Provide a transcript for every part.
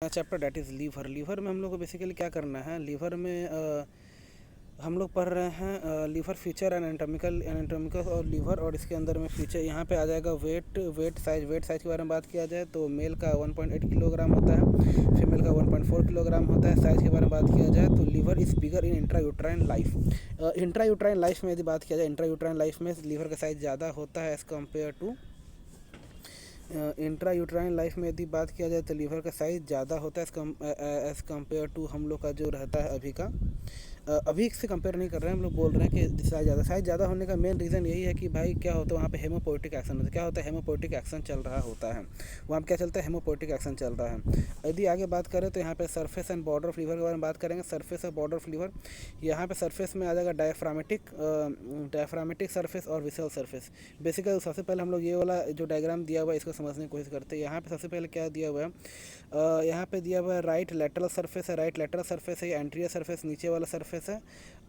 Chapter that is liver. Liver में हम लोग को बेसिकली क्या करना है। लीवर में हम लोग पढ़ रहे हैं लीवर फीचर एंड एनाटॉमिकल और लीवर, और इसके अंदर में फीचर यहाँ पे आ जाएगा वेट साइज के बारे में बात किया जाए तो मेल का 1.8 किलोग्राम होता है, फीमेल का 1.4 किलोग्राम होता है। साइज़ के बारे में बात किया जाए तो liver is bigger in intrauterine life. Intrauterine life में यदि बात किया जाए, इंट्रायूट्राइन लाइफ में लीवर का साइज़ ज़्यादा होता है as compare to intrauterine life में यदि बात किया जाए तो लीवर का साइज़ ज़्यादा होता है एज़ कम्पेयर टू हम लोग का जो रहता है अभी का। अभी से कंपेयर नहीं कर रहे हैं, हम लोग बोल रहे हैं कि साइज़ ज़्यादा होने का मेन रीज़न यही है कि भाई क्या होता है वहाँ पे हेमोपोएटिक एक्शन होता है। क्या होता है? हेमोपोएटिक एक्शन चल रहा होता है वहाँ पे। क्या चलता है? हेमोपोएटिक एक्शन चल रहा है। यदि आगे बात करें तो यहाँ पे surface and border of liver के बारे में बात करेंगे। सरफेस और बॉर्डर ऑफ लीवर, यहाँ पे सरफेस में आ जाएगा डायफ्रामेटिक सरफेस और विसरल सरफेस। बेसिकली सबसे पहले हम लोग ये वाला जो डायग्राम दिया हुआ है इसको समझने की कोशिश करते हैं। यहाँ पे सबसे पहले क्या दिया हुआ है, यहाँ पे दिया हुआ है राइट लेटरल सरफेस है। राइट लेटरल सरफेस है, एंटीरियर सरफेस नीचे वाला सरफेस है।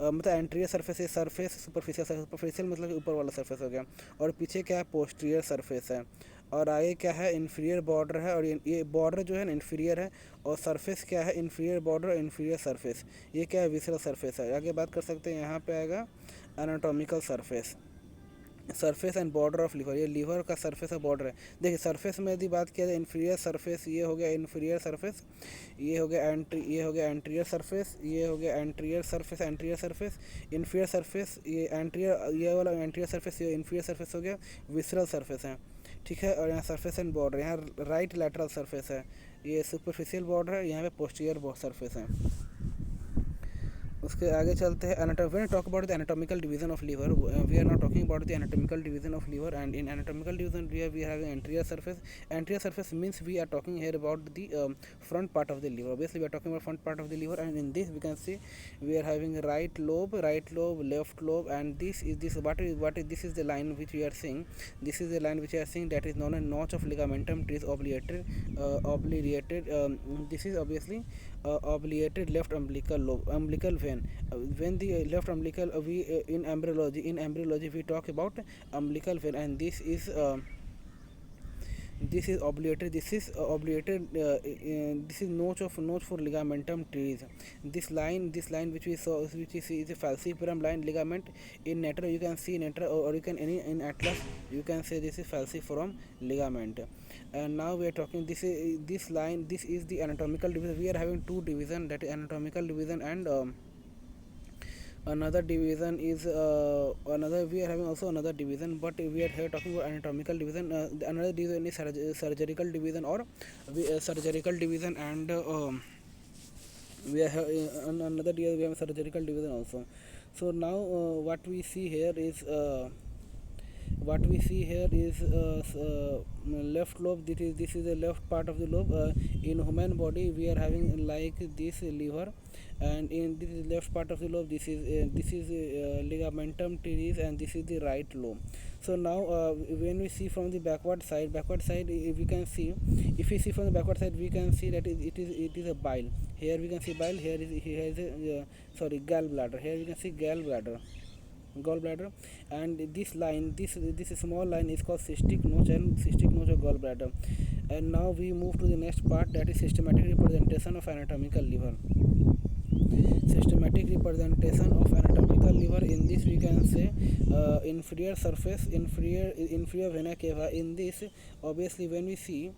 मतलब एंटीरियर सरफेस है सरफेस, सुपरफिशियल मतलब ऊपर वाला सरफेस हो गया। और पीछे क्या है? पोस्टीरियर सरफेस है। और आगे क्या है? इन्फीरियर बॉर्डर है। और ये बॉर्डर जो है ना इन्फीरियर है, और सरफेस क्या है? Inferior border, inferior surface. ये क्या है? विसरल सरफेस है। आगे बात कर सकते हैं, यहाँ पे आएगा anatomical surface. Surface and border of liver, ये लीवर का सरफेस और बॉर्डर है। देखिए सरफेस में यदि बात किया जाए, इन्फीरियर सरफेस ये हो गया इन्फीरियर सरफेस, ये हो गया एंटीरियर सरफेस, ये हो गया एंटीरियर सरफेस, इन्फीरियर सरफेस, ये एंटीरियर, ये वाला एंटीरियर सरफेस, ये इन्फीरियर सरफेस हो गया, विसरल सरफेस है। ठीक है। और यहाँ सरफेस एंड बॉर्डर, यहाँ राइट लैटरल सरफेस है, ये सुपरफिशियल बॉर्डर है, यहाँ पे पोस्टीरियर सरफेस है। उसके आगे चलते हैं when talk about the anatomical division of liver, we are not talking about the anatomical division of liver. And in anatomical division we are having anterior surface. Anterior surface means we are talking here about the front part of the liver. Obviously we are talking about front part of the liver, and in this we can see we are having right lobe, left lobe, and this is the line which we are seeing. This is the line which we are seeing, that is known as notch of ligamentum teres obliterated. This is obviously obliterated left umbilical vein. When the left umbilical, we in embryology we talk about umbilical vein, and this is obliterated. This is notch for ligamentum teres. This line which we see is a falciparum line ligament. In nature you can see or you can in atlas you can say this is falciparum ligament. And now we are talking, this is the anatomical division. We are having two division, that is anatomical division, and another division is we are having also another division, but we are here talking about anatomical division. Another division is surgical division, or surgical division, and we are another division, we have surgical division also. So now what we see here is left lobe. This is the left part of the lobe. In human body we are having like this liver, and in this is left part of the lobe, this is ligamentum teres, and this is the right lobe. So now when we see from the backward side, we can see, if we see from the backward side we can see that it is a bile. Here we can see bile, here is a gallbladder. Here we can see gallbladder, and this small line is called cystic notch of gallbladder. And now we move to the next part, that is systematic representation of anatomical liver. Systematic representation of anatomical liver. In this we can say inferior surface, inferior vena cava. In this obviously when we see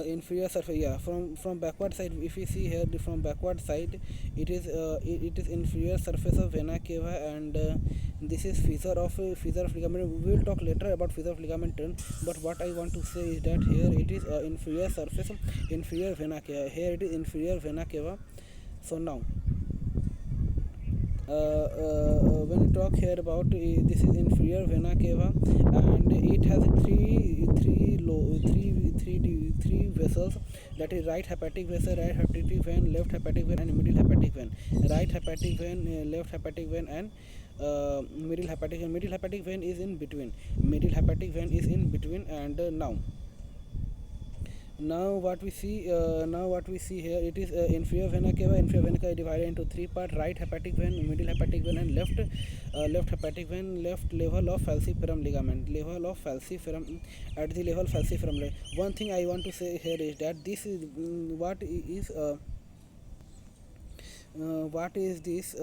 inferior surface, yeah, from backward side, if we see here from backward side, it is inferior surface of vena cava, and this is fissure of ligament. We will talk later about fissure of ligament, but what I want to say is that here it is inferior surface, inferior vena cava. Here it is inferior vena cava. So now when we talk here about this is inferior vena cava, and it has three vessels, that is right hepatic vessel, right hepatic vein, left hepatic vein, and middle hepatic vein. Right hepatic vein, left hepatic vein, and middle hepatic vein. Middle hepatic vein is in between. And now Now what we see here, it is inferior vena cava. Inferior vena cava is divided into three parts: right hepatic vein, middle hepatic vein, and left hepatic vein. Left level of falciparum ligament, level of falciparum, at the level falciparum. One thing I want to say here is that this is what is this?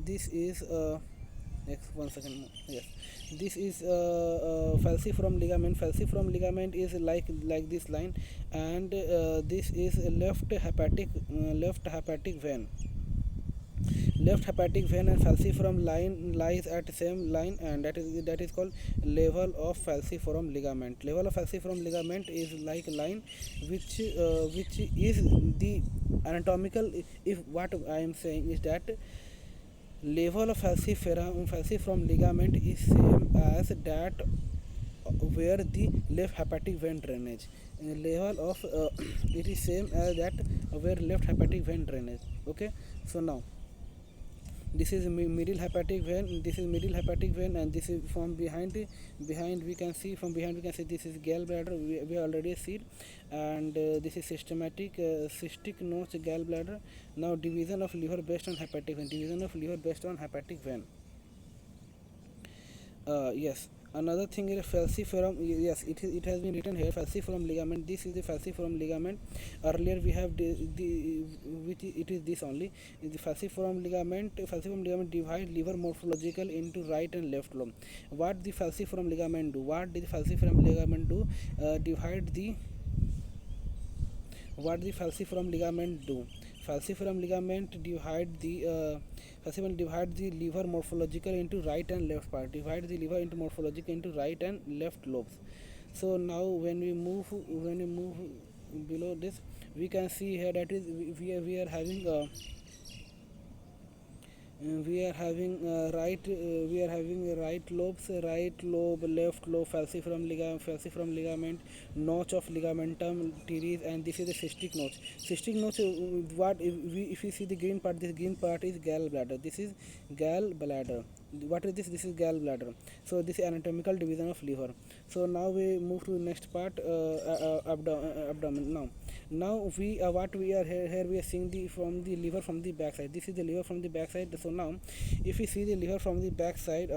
This is one second more. Yes, this is falciparum ligament. Falciparum ligament is like this line, and this is left hepatic vein. Left hepatic vein and falciparum line lies at same line, and that is called level of falciparum ligament. Level of falciparum ligament is like line which is the anatomical. If what I am saying is that level of falciparum ligament is same as that where the left hepatic vein drainage. Level of it is same as that where left hepatic vein drainage. Okay, so now this is middle hepatic vein, this is middle hepatic vein, and this is from behind we can see, this is gallbladder. We already seen, and this is cystic notch gallbladder. Now division of liver based on hepatic vein. Yes, another thing is falciparum. Yes, it has been written here, falciparum ligament. This is the falciparum ligament. Earlier we have the which it is this only. The falciparum ligament divide liver morphological into right and left lobe. What the falciparum ligament do? What did the falciparum ligament do? Divide the What the falciparum ligament do? Falciparum ligament divide the liver morphological into right and left part. Divide the liver into morphological into right and left lobes. So now when we move below this, we can see here that is we are having right lobes, right lobe, left lobe, falciparum ligament, notch of ligamentum teres, and this is the cystic notch. Cystic notch, what if we see the green part, this green part is gallbladder. This is gallbladder. What is this? This is gallbladder. So this is anatomical division of liver. So now we move to the next part, abdomen. Now we what we are here we are seeing the liver from the back side. This is the liver from the back side. So now if we see the liver from the back side,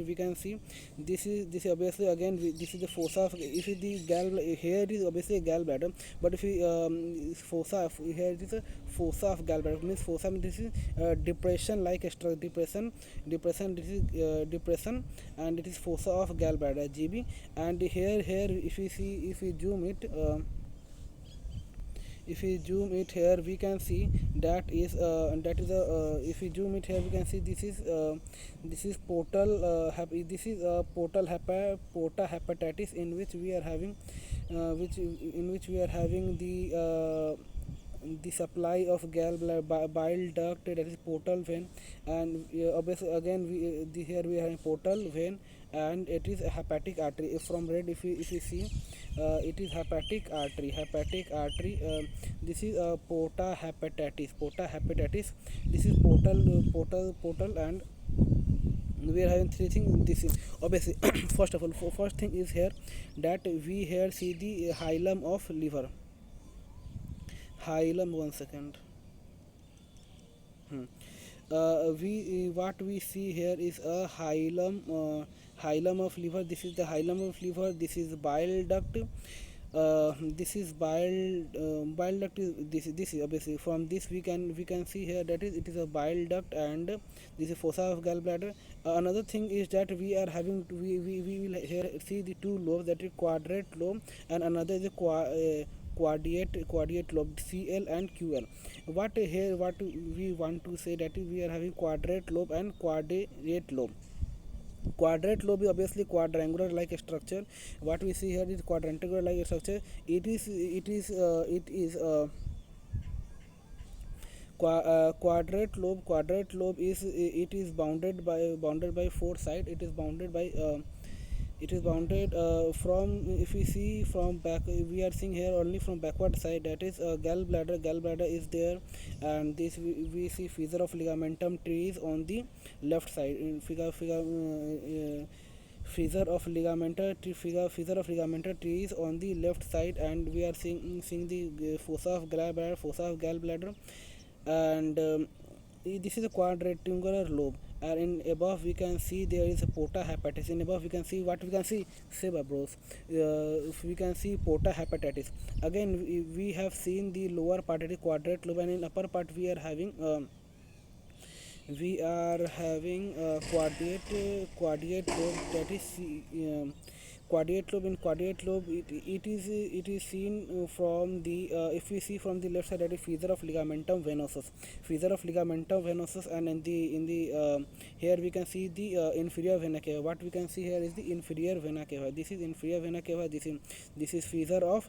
we can see this is obviously again this is the fossa of, if it is here it is obviously a gallbladder, but if we fossa, here it is a fossa of gallbladder. Means fossa means this is depression, like a depression, this is depression, and it is fossa of gallbladder, GB. And here if we zoom it, here we can see that is if we zoom it here, we can see this is portal portal hepatitis, in which we are having the supply of gallbladder bile duct, that is portal vein. And obviously again here we are having portal vein, and it is a hepatic artery. If from red, if we see, it is hepatic artery. This is porta hepatitis. This is portal, and we are having three things. This is obviously first of all, first thing is here that we here see the hilum of liver. Hilum, one second. We what we see here is a hilum of liver. This is the hilum of liver. This is bile duct. This is bile duct. This is obviously, from this we can see here that it is a bile duct, and this is fossa of gallbladder. Another thing is that we are having we will here see the two lobes, that is quadrate lobe, and another is a quadrate lobe, CL and QL. What we want to say, that is we are having quadrate lobe and quadrate lobe. Quadrate lobe is obviously quadrangular like structure. What we see here is quadrangular like structure. It is quadrate lobe is bounded by four sides. It is bounded from, if we see from back, we are seeing here only from backward side, that is gallbladder is there, and this we see fissure of ligamentum teres on the left side. In fissure of ligamentar fissure of ligamentar trees on the left side, and we are seeing the fossa of gallbladder, and this is a quadrangular lobe, and in above we can see there is a porta hepatis. In above we can see what we can see, Seba bros, we can see porta hepatis. Again we have seen the lower part of the quadrate lobe, and in upper part we are having quadrate lobe, that is quadrate lobe. In quadrate lobe it is seen from the if we see from the left side, that is fissure of ligamentum venosus, and in the here we can see the inferior vena cava. What we can see here is the inferior vena cava. This is inferior vena cava. This is fissure of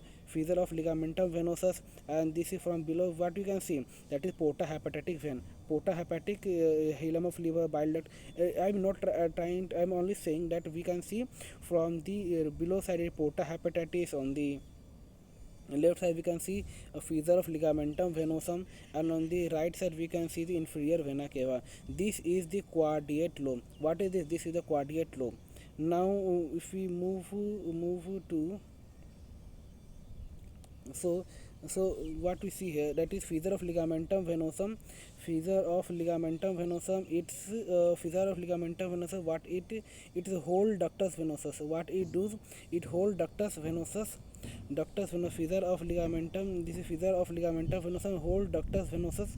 ligamentum venosus, and this is from below what we can see, that is porta hepatic vein, porta hepatic, hilum of liver, bile duct. I'm not trying, I'm only saying that we can see from the below side porta hepatitis. On the left side we can see a fissure of ligamentum venosum, and on the right side we can see the inferior vena cava. This is the quadrate lobe. What is this? This is the quadrate lobe. Now if we move to, so what we see here, that is fissure of ligamentum venosum. It's fissure of ligamentum venosum. What it is whole ductus venosus. What it does, it whole ductus venosum, fissure of ligamentum. This is fissure of ligamentum venosum, whole ductus venosus,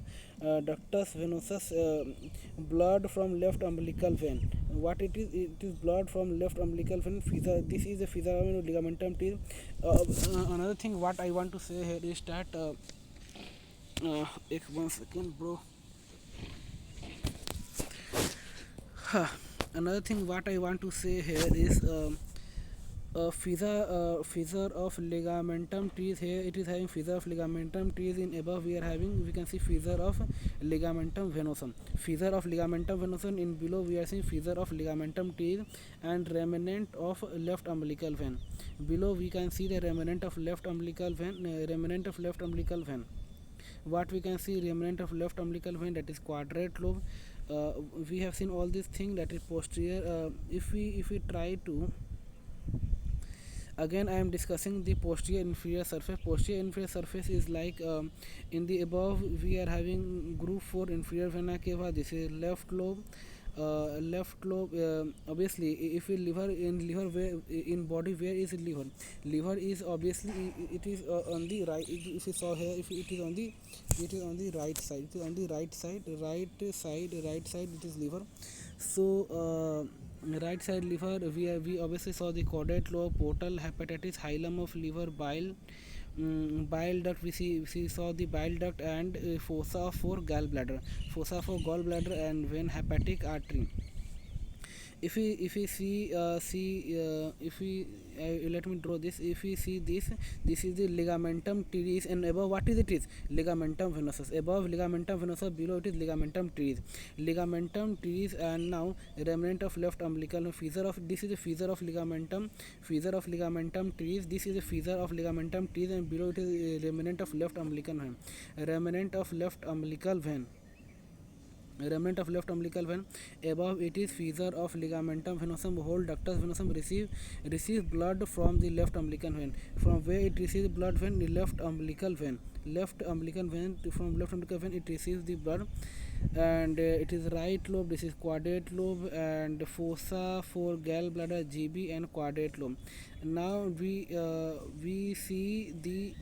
blood from left umbilical vein. What it is blood from left umbilical vein. Fissure, this is a fissure of ligamentum teeth. Another thing what I want to say here is that 1 second bro. Another thing what I want to say here is fissure of ligamentum trees. Here it is having fissure of ligamentum trees. In above we can see fissure of ligamentum venosum, in below we are seeing fissure of ligamentum trees and remnant of left umbilical vein. Below we can see the remnant of left umbilical vein. What we can see, remnant of left umbilical vein, that is quadrate lobe. We have seen all these things, that is posterior. If we try to, again I am discussing the posterior inferior surface. Posterior inferior surface is like, in the above we are having group 4 inferior vena cava. This is left lobe. Obviously if we liver where in body, where is liver is obviously it is on the right. If you saw here, if it is on the right side, right side it is liver. So right side liver, we obviously saw the caudate lobe, portal hepatitis, hilum of liver, bile duct. We saw the bile duct, and fossa for gallbladder, and vein, hepatic artery. If we see if we let me draw this. If we see this is the ligamentum teres, and above what is it is ligamentum venosus. Above ligamentum venosus, below it is ligamentum teres. And now remnant of left umbilical, fissure of, this is the fissure of ligamentum teres. This is the fissure of ligamentum teres, and below it is remnant of left umbilical vein. Remnant of left umbilical vein. Above it is fissure of ligamentum venosum, whole ductus venosum receive blood from the left umbilical vein. From where it receives blood? Vein, the left umbilical vein. From left umbilical vein it receives the blood, and it is right lobe. This is quadrate lobe, and fossa for gallbladder, GB, and quadrate lobe. Now we see the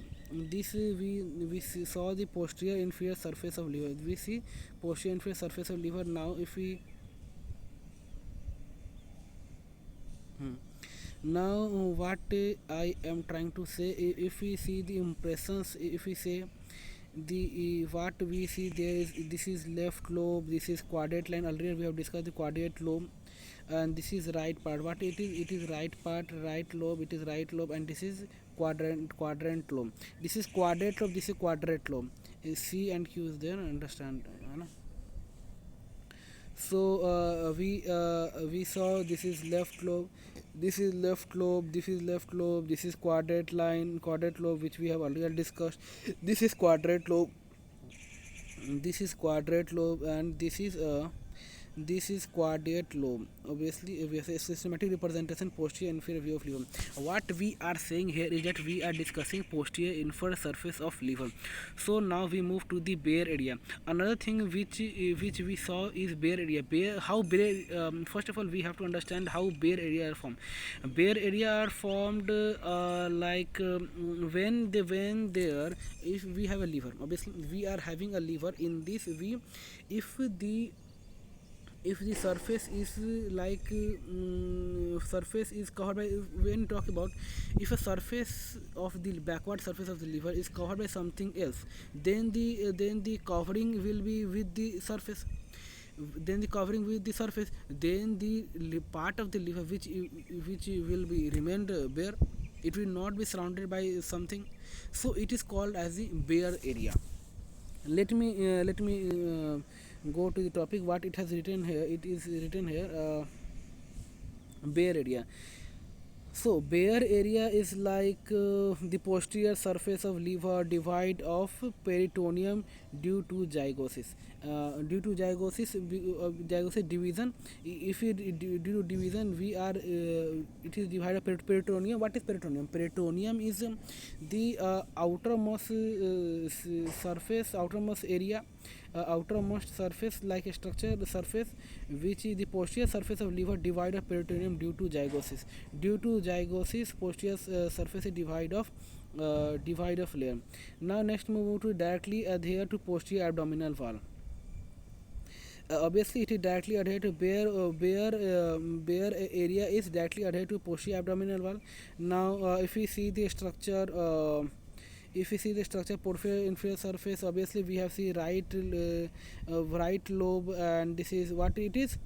saw the posterior inferior surface of liver. We see posterior inferior surface of liver. Now if we now what I am trying to say, if we see the impressions, if we say the what we see there is, this is left lobe, this is quadrate line. Earlier we have discussed the quadrate lobe, and this is right part. What it is right part, right lobe. It is right lobe, and this is quadrant lobe. This is quadrate lobe, this is quadrate lobe. C and Q is there, understand, so we saw this is left lobe, this is left lobe, this is quadrate lobe, which we have earlier discussed. This is quadrate lobe, and this is this is quadrate lobe. Obviously, we have a systematic representation posterior inferior view of liver. What we are saying here is that we are discussing posterior inferior surface of liver. So now we move to the bare area. Another thing which we saw is bare area. First of all, we have to understand how bare area are formed. Bare area are formed when there, if we have a liver, obviously we are having a liver. In this, we if the if the surface is surface is covered by, when talk about, if a surface of the backward surface of the liver is covered by something else, then the covering will be with the surface. Then the covering with the surface, then the part of the liver which will be remained bare, it will not be surrounded by something. So it is called as the bare area. Let me go to the topic. What it has written here, it is written here, bare area. So bare area is the posterior surface of liver divide of peritoneum due to zygosis. Zygosis division. If it due to division, we are it is divided peritoneum. What is peritoneum? Peritoneum is the outermost surface, outermost area, outermost surface like a structure, the surface which is the posterior surface of liver divide of peritoneum due to zygosis. Due to zygosis, posterior surface is divide of layer. Now next move to directly adhere to posterior abdominal wall. Obviously it is directly adhered to bare area is directly adhered to posterior abdominal wall. Now if we see the structure, porphyria inferior surface, obviously we have see right lobe, and this is what it is.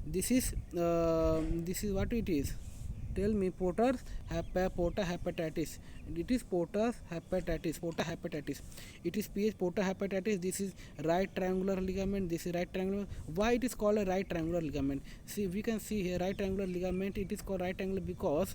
This is what it is. Tell me, porta hepatitis. It is porta hepatitis. It is PH porta hepatitis. This is right triangular ligament. This is right triangular. Why it is called a right triangular ligament? See, we can see here right triangular ligament. It is called right triangular because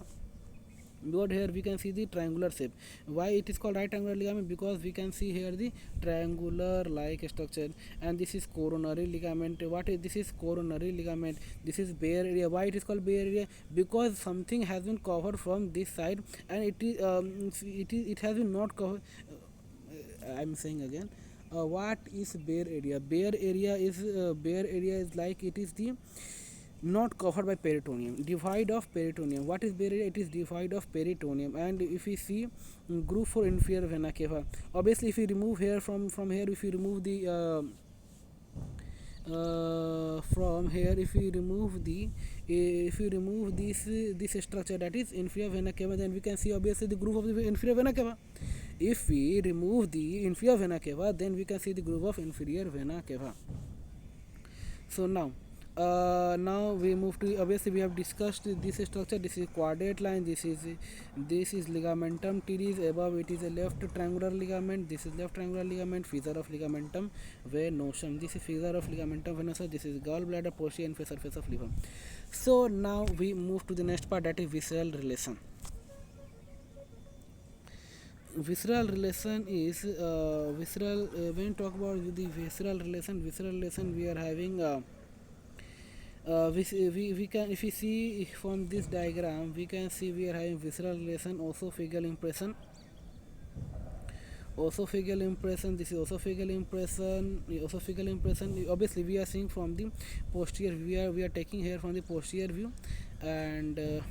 here we can see the triangular shape. Why it is called right triangular ligament? Because we can see here the triangular like structure, and this is coronary ligament. This is coronary ligament. This is bare area. Why it is called bare area? Because something has been covered from this side, and it has been not covered. I'm saying again, what is bare area? Bare area is like it is the not covered by peritoneum, divide of peritoneum. What is bare area? It is divide of peritoneum. And if we see group for inferior vena cava, obviously if we remove here from here, if we remove the from here, if we remove this structure, that is inferior vena cava, then we can see obviously the groove of the inferior vena cava. If we remove the inferior vena cava, then we can see the groove of inferior vena cava. So now we move to, obviously we have discussed this structure. This is quadrate line. This is ligamentum teres. Above it is a left triangular ligament. This is left triangular ligament. Fissure of ligamentum venosum. This is fissure of ligamentum venosum. This is gallbladder, posterior inferior surface of liver. So now we move to the next part, that is visceral relation. Visceral relation is when you talk about the visceral relation, we are having we can, if we see from this diagram, we can see we are having visceral relation, esophageal impression. This is esophageal impression. Obviously we are seeing from the posterior, we are taking here from the posterior view, and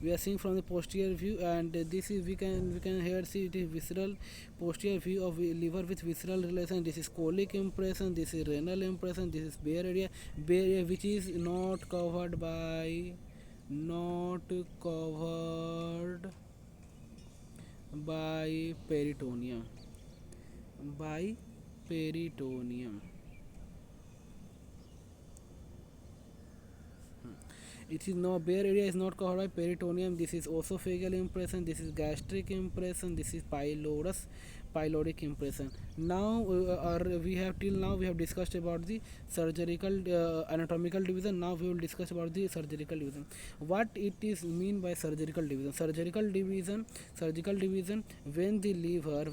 we are seeing from the posterior view, and this is we can here see it is visceral posterior view of liver with visceral relation. This is colic impression, this is renal impression, this is bare area which is not covered by peritoneum. It is no bare area is not covered by peritoneum. This is esophageal impression. This is gastric impression. This is pyloric impression. Now, we have till now we have discussed about the surgical anatomical division. Now we will discuss about the surgical division. What it is mean by surgical division? Surgical division when the liver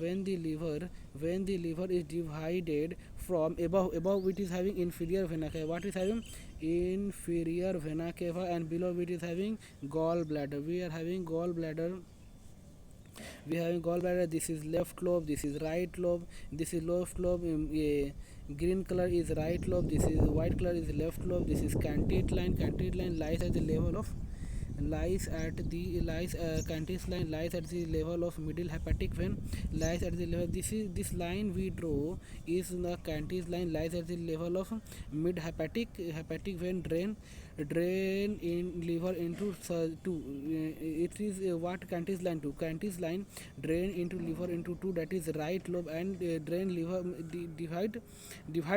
is divided from above it is having inferior vena cava. What is having inferior vena cava, and below it is having gallbladder. We having gallbladder. This is left lobe, this is right lobe, this is left lobe. Green color is right lobe, this is white color is left lobe. This is canted line. Canted line lies at the level of Cantis line lies at the level of middle hepatic vein. Lies at the level. This line we draw is the Cantis line lies at the level of mid hepatic vein. Drain in liver into two. It is what Cantis line to. Cantis line drain into liver into two. That is right lobe, and drain liver divide.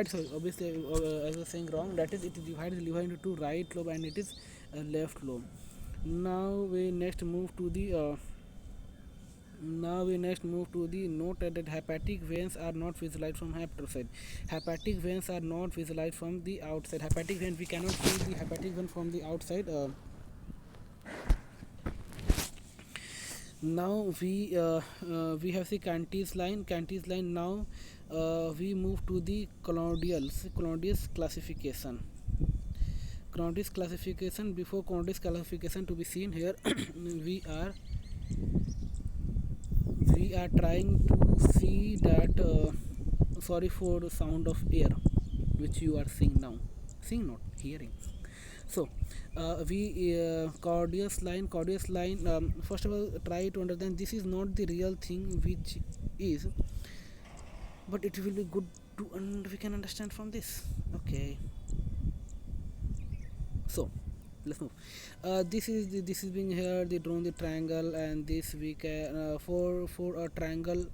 So obviously, I was saying wrong. That is, it divides liver into two, right lobe and it is left lobe. Now we next move to the note that hepatic veins are not visualized from outside. Hepatic veins are not visualized from the outside. Hepatic vein, we cannot see the hepatic vein from the outside. Now we have the Cantis line. Now we move to the Clondius classification. Before Clondius classification to be seen here, we are trying to see that. Sorry for the sound of air, which you are seeing now. Seeing, not hearing. So, Clondius line. First of all, try to understand this is not the real thing, which is, but it will be good to we can understand from this. Okay. So let's move. This is being here the drawn the triangle, and this we can for a triangle.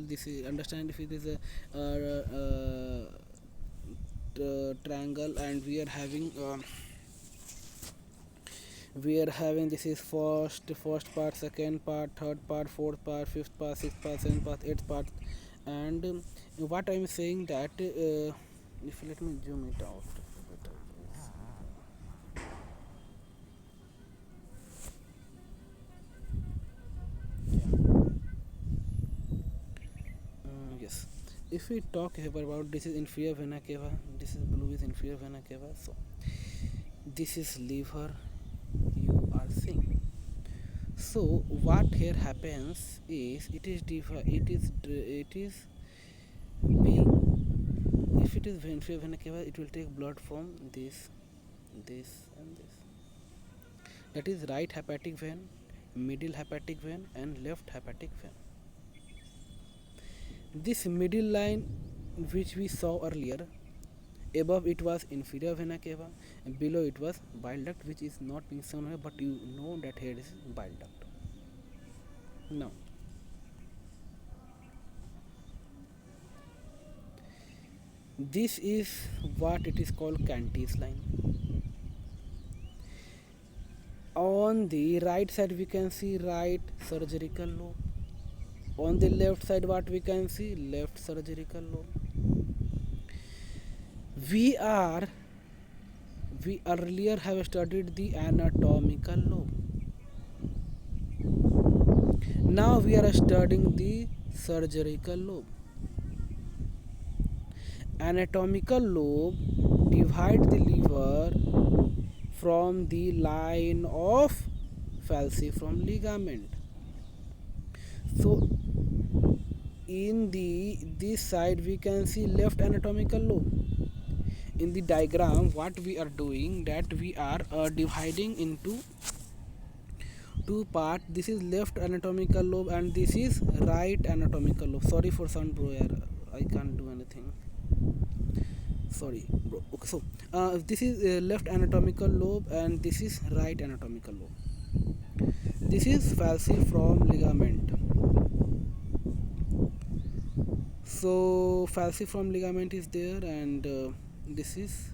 This is understand if it is a triangle, and we are having this is first part, second part, third part, fourth part, fifth part, sixth part, seventh part, eighth part. And what I'm saying that if let me zoom it out. Yes, if we talk about this is inferior vena cava, this is blue is inferior vena cava. So this is liver, you are seeing. So what here happens is it is being, if it is inferior vena cava, it will take blood from this and this. That is right hepatic vein, middle hepatic vein, and left hepatic vein. This middle line which we saw earlier, above it was inferior vena cava and below it was bile duct, which is not being shown here, but you know that here is bile duct. Now this is what it is called Cantis line. On the right side we can see right surgical lobe. On the left side what we can see, left surgical lobe. We earlier have studied the anatomical lobe. Now we are studying the surgical lobe. Anatomical lobe divide the liver from the line of falciform ligament. So in this side we can see left anatomical lobe. In the diagram what we are doing, that we are dividing into two part. This is left anatomical lobe and this is right anatomical lobe. Sorry for sound, bro, I can't do anything, sorry bro. Okay, so this is left anatomical lobe and this is right anatomical lobe. This is falciform ligament. So falciform ligament is there, and this is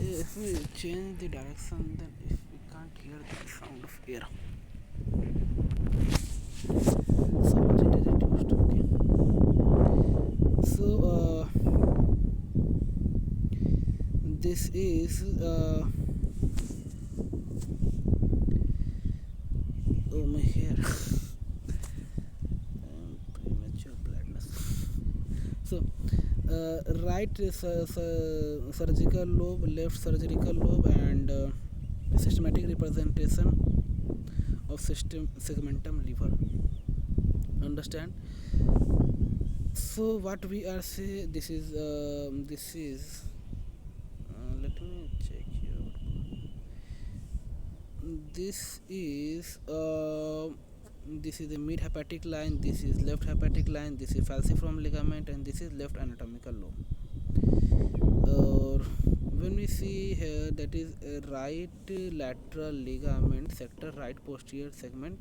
if we change the direction, then if we can't hear the sound of air, so much it is reduced. Okay. So this is oh my hair. Premature blindness. So right surgical lobe, left surgical lobe, and systematic representation of system segmentum liver. Understand? So what we are say, this is let me check here. This is the mid hepatic line, this is left hepatic line, this is falciform ligament, and this is left anatomical lobe. When we see here, that is a right lateral ligament sector, right posterior segment,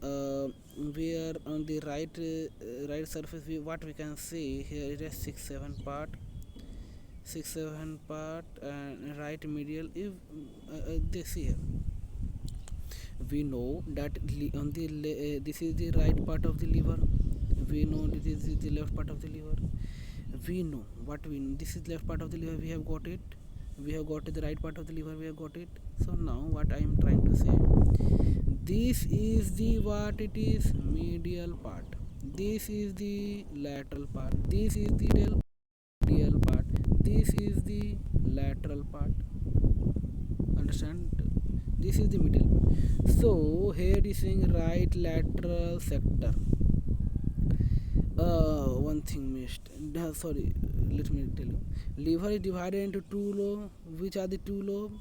where on the right surface, what we can see here, it has 6-7 part, and right medial. If this here, we know that on the this is the right part of the liver, we know this is the left part of the liver, we know what we know. This is left part of the liver, we have got it, we have got the right part of the liver, we have got it. So now what I am trying to say, this is the what it is medial part, this is the lateral part, this is the medial part, this is the lateral part. Understand? This is the middle. So here it is saying right lateral sector. One thing missed. Sorry, let me tell you. Liver is divided into two lobes. Which are the two lobes?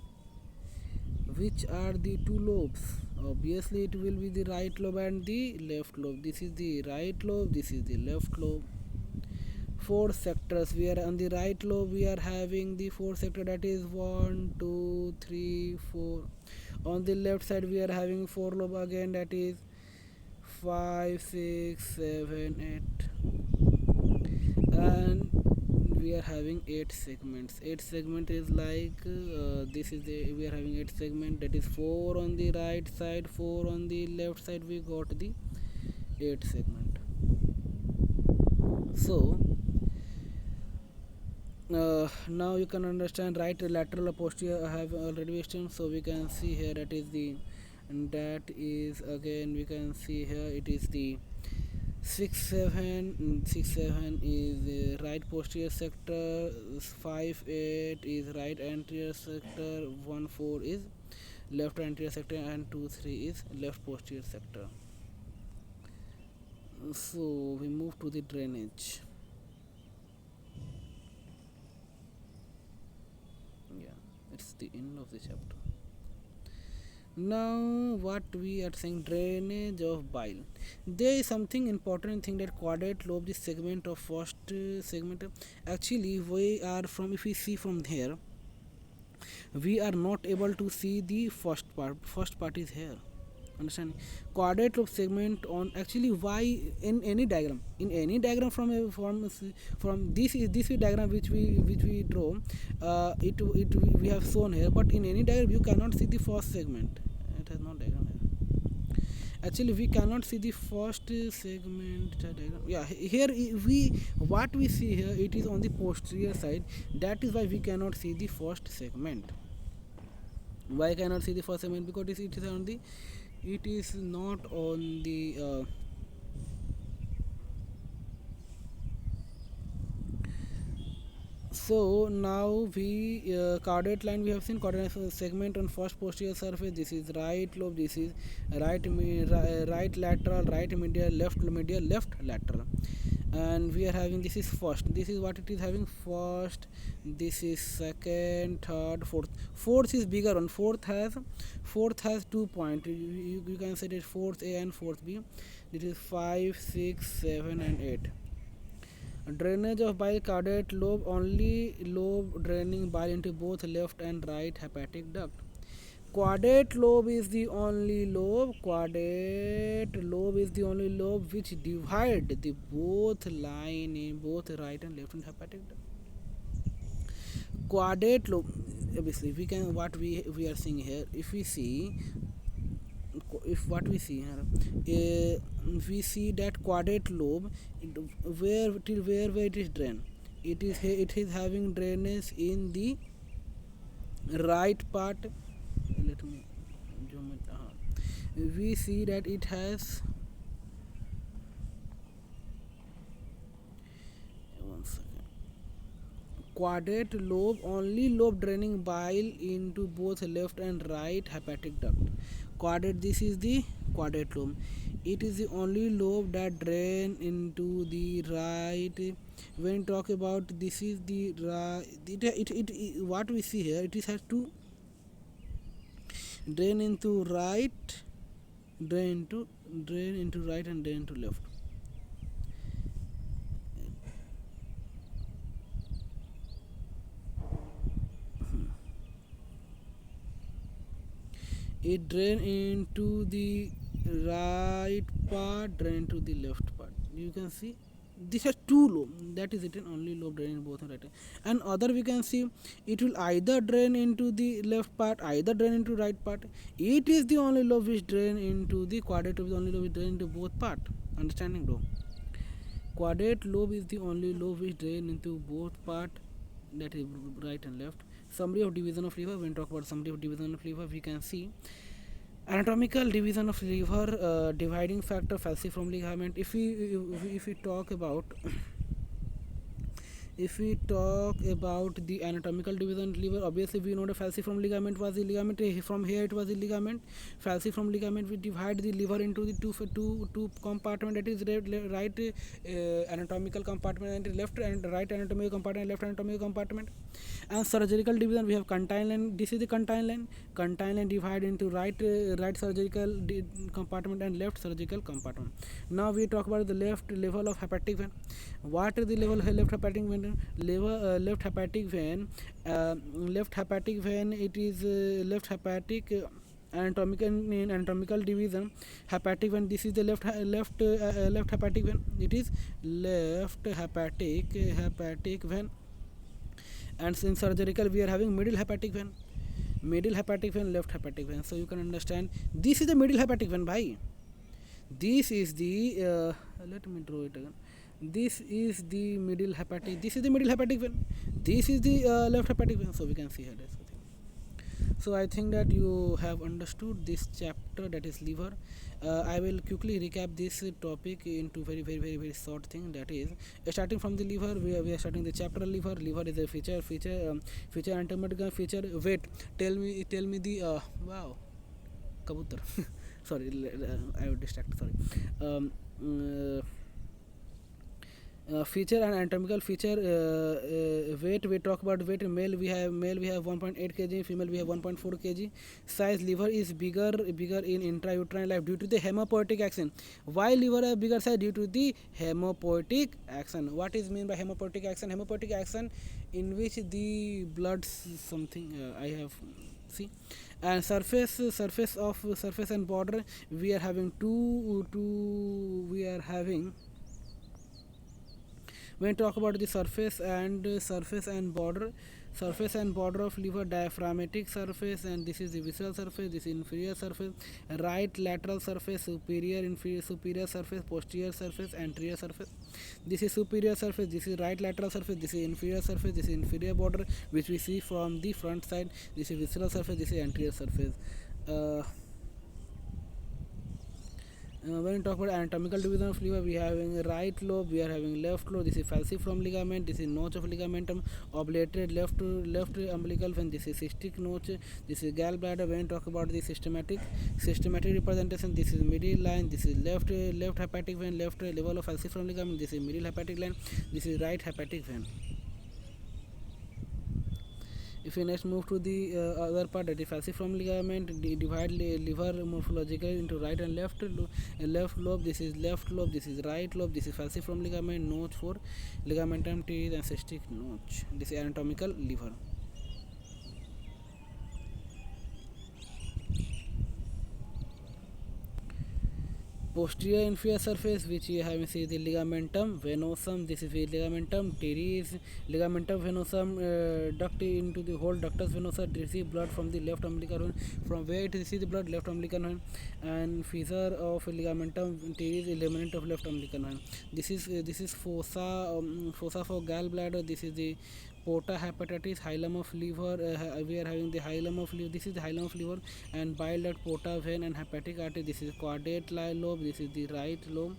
Which are the two lobes? Obviously, it will be the right lobe and the left lobe. This is the right lobe. This is the left lobe. Four sectors. We are on the right lobe. We are having the four sector, that is 1, 2, 3, 4. On the left side, we are having four lobe again, that is 5, 6, 7, 8, and we are having 8 segments. 8 segment is like this is the, we are having 8 segment, that is 4 on the right side, 4 on the left side. We got the 8 segment. So now you can understand right lateral posterior. I have already explained. So we can see here, that is the, and that is again we can see here, it is the 6-7. 6-7 is right posterior sector, 5-8 is right anterior sector, 1-4 is left anterior sector, and 2-3 is left posterior sector. So we move to the drainage. It's the end of the chapter. Now what we are saying, drainage of bile. There is something important thing, that quadrate lobe, this segment of first segment. Actually we are from, if we see from here, we are not able to see the first part. First part is here. Understand? Quadrate lobe segment on, actually why in any diagram, from this is diagram which we draw, it we have shown here, but in any diagram you cannot see the first segment. It has no diagram here. Actually we cannot see the first segment diagram. Yeah, here we, what we see here, it is on the posterior side. That is why we cannot see the first segment. Why cannot see the first segment? Because it is on the, it is not on the so now we caudate line, we have seen caudate segment on first posterior surface. This is right lobe, this is right lateral, right medial, left medial, left lateral, and we are having, this is first, this is what it is having, first, this is second, third, fourth. Fourth is bigger one. Fourth has 2 points. You can say that fourth A and fourth B. This is 5, 6, 7, and 8. Drainage of bile, caudate lobe, only lobe draining bile into both left and right hepatic duct. Caudate lobe is the only lobe. Caudate lobe is the only lobe which divide the both line in both right and left and hepatic duct. Caudate lobe. obviously we can, what we are seeing here, if we see, if what we see here, we see that quadrate lobe, where till where it is drained, it is having drainage in the right part. Let me zoom it. We see that it has, one second, quadrate lobe, only lobe draining bile into both left and right hepatic duct. Quadrate, this is the quadrate lobe. It is the only lobe that drain into the right. When talk about, this is the right, what we see here, it is has to drain into right, drain into right and drain into left. It drain into the right part, drain into the left part. You can see this has two lobe, that is it, only lobe drain in both right and other. We can see it will either drain into the left part, either drain into right part. It is the only lobe which drain into the quadrate lobe, is the only lobe which drain into both part. Understanding, bro? Quadrate lobe is the only lobe which drain into both part, that is right and left. Summary of division of liver. When talk about summary of division of liver, we can see anatomical division of liver, dividing factor falciform ligament. If we talk about if we talk about the anatomical division of liver, obviously we know the falciform ligament was the ligament. From here it was the ligament. Falciform ligament, we divide the liver into the two compartment, that is right anatomical compartment and left and right anatomical compartment, left anatomical compartment. And surgical division, we have canine line. This is the canine line. Canine line divide into right surgical compartment and left surgical compartment. Now we talk about the left level of hepatic vein. What is the level of left hepatic vein? Left hepatic vein, it is left hepatic anatomical, in anatomical division, hepatic vein. This is the left hepatic vein. It is left hepatic vein. And in surgical we are having middle hepatic vein, left hepatic vein. So you can understand, this is the middle hepatic vein, bhai. This is the let me draw it again. This is the middle hepatic, this is the middle hepatic vein, this is the left hepatic vein. So we can see here this thing. So I think that you have understood this chapter, that is liver. I will quickly recap this topic into very short thing. That is, starting from the liver, we are starting the chapter liver. Liver is a feature anatomical feature. Wait, tell me the wow, kabutar. Sorry, I was distracted. Sorry. Feature and anatomical feature. Weight, we talk about weight. Male we have 1.8 kg, female we have 1.4 kg. Size, liver is bigger in intrauterine life due to the hemopoietic action. Why liver have bigger size? Due to the hemopoietic action. What is mean by hemopoietic action? Hemopoietic action in which the blood something I have see. And surface and border, we are having when talk about the surface and border of liver, diaphragmatic surface, and this is the visceral surface, this is inferior surface, right lateral surface, superior surface, posterior surface, anterior surface. This is superior surface, this is right lateral surface, this is inferior surface, this is inferior border which we see from the front side, this is visceral surface, this is anterior surface. When we talk about anatomical division of liver, we are having right lobe, we are having left lobe. This is falciform ligament, this is notch of ligamentum, oblated left umbilical vein, this is cystic notch, this is gallbladder. When we talk about the systematic representation, this is middle line, this is left hepatic vein, left level of falciform ligament, this is middle hepatic line, this is right hepatic vein. If we next move to the other part, that is falciform ligament, divide liver morphologically into right and left lobe. This is left lobe, this is right lobe, this is falciform ligament, notch for ligamentum teres and cystic notch. This is anatomical liver. Posterior inferior surface, which you have see the ligamentum venosum. This is the ligamentum teres, ligamentum venosum duct into the whole ductus venosa, receive blood from the left umbilical vein. From where it receives the blood? Left umbilical vein. And fissure of ligamentum teres, eliminate of left umbilical vein. This is fossa for gallbladder. This is the porta hepatitis, hilum of liver. We are having the hilum of liver. This is the hilum of liver, and bile duct, porta vein, and hepatic artery. This is caudate lobe. This is the right lobe.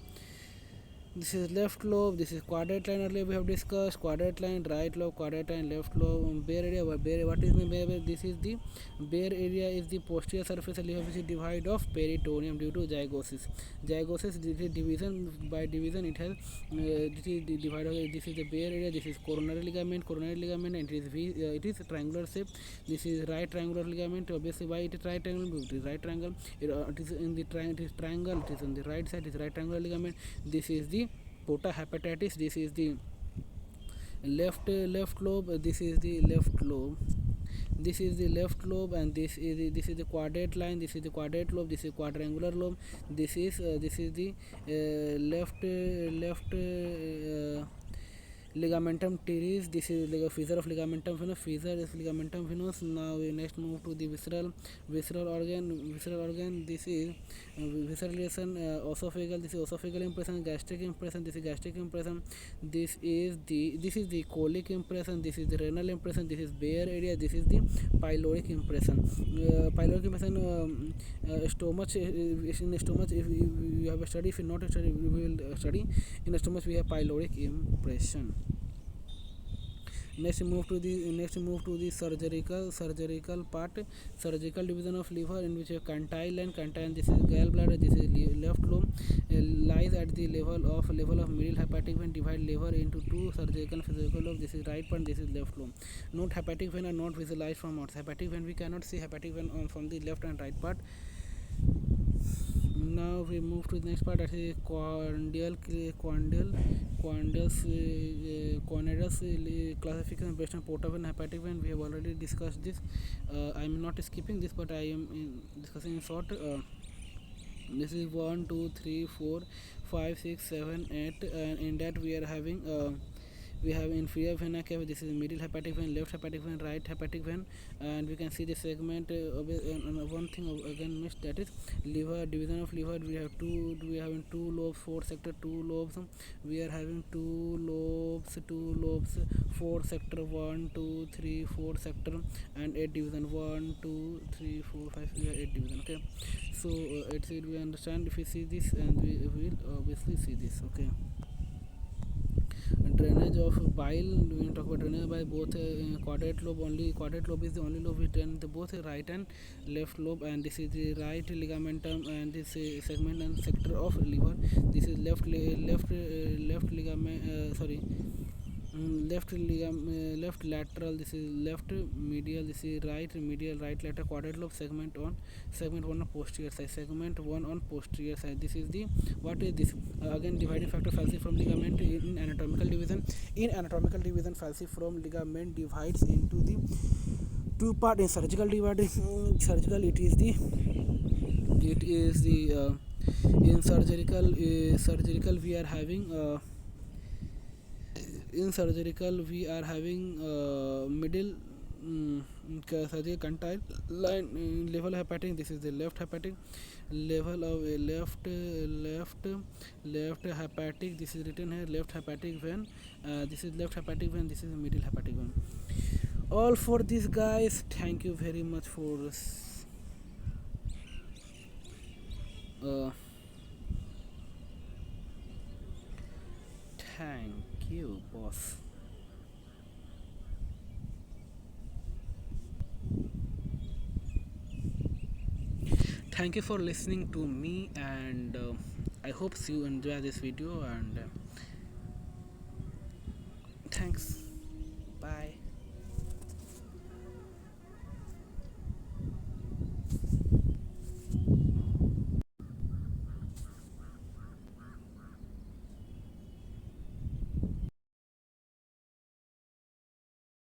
This is left lobe. This is quadrate line. Earlier we have discussed quadrate line, right lobe, quadrate line, left lobe. Bare area. What is the bare? This is the bare area is the posterior surface of which is divide of peritoneum due to zygosis. Zygosis. This is division by division. It has this is the divide. This is the bare area. This is coronary ligament. Coronary ligament, and it is triangular shape. This is right triangular ligament. Obviously, why it is right triangle? It is right triangle. It is in the triangle. It is triangle. It is on the right side. It is right triangular ligament. This is the porta hepatitis. This is the left lobe. This is the left lobe. This is the left lobe, and this is the quadrate line. This is the quadrate lobe. This is quadrangular lobe. This is the left ligamentum teres. This is like a fissure of ligamentum venous. Fissure is ligamentum venous. Now we next move to the visceral organ. This is visceral relation, esophageal. This is esophageal impression. Gastric impression. This is gastric impression. This is the colic impression. This is the renal impression. This is bare area. This is the pyloric impression. Pyloric impression. Stomach. In stomach, if you have a study, if you not a study, we will study. In the stomach we have pyloric impression. Next move to the surgical part. Surgical division of liver, in which a cantile and this is gallbladder. This is left lobe, lies at the level of middle hepatic vein. Divide liver into two surgical physical lobe. This is right part. This is left lobe. Note, hepatic vein are not visualized from outside. Hepatic vein, we cannot see hepatic vein from the left and right part. Now we move to the next part, that is corneous classification based on porta vein, hepatic vein. We have already discussed this. I am not skipping this, but I am discussing in short. This is 1 2 3 4 5 6 7 8, and in that we are having we have inferior vena cava. This is middle hepatic vein, left hepatic vein, right hepatic vein, and we can see the segment. One thing again missed, that is liver, division of liver. We have two lobes, 4 sector, 2 lobes. We are having 2 lobes, 4 sector, 1 2 3 4 sector, and 8 division, 1 2 3 4 5. We have 8 division. Okay, so it's it we understand if we see this, and we will obviously see this. Okay. Drainage of bile, we talk about drainage by both quadrate lobe. Only quadrate lobe is the only lobe which drain the both right and left lobe, and this is the right ligamentum, and this segment and sector of liver. This is left ligament, left lateral. This is left medial. This is right medial, right lateral quadrate lobe. Segment 1 on posterior side. Segment 1 on posterior side. This is the what is this? Again, dividing factor falciform ligament in anatomical division. In anatomical division, falciform ligament divides into the two part. In surgical dividing, surgical it is the in surgical we are having. In surgical we are having middle surgical cantile line, level hepatic. This is the left hepatic, level of left hepatic. This is written here, left hepatic vein. This is left hepatic vein. This is middle hepatic vein. All for this, guys. Thank you very much for thank you, boss. Thank you for listening to me, and I hope you enjoy this video, and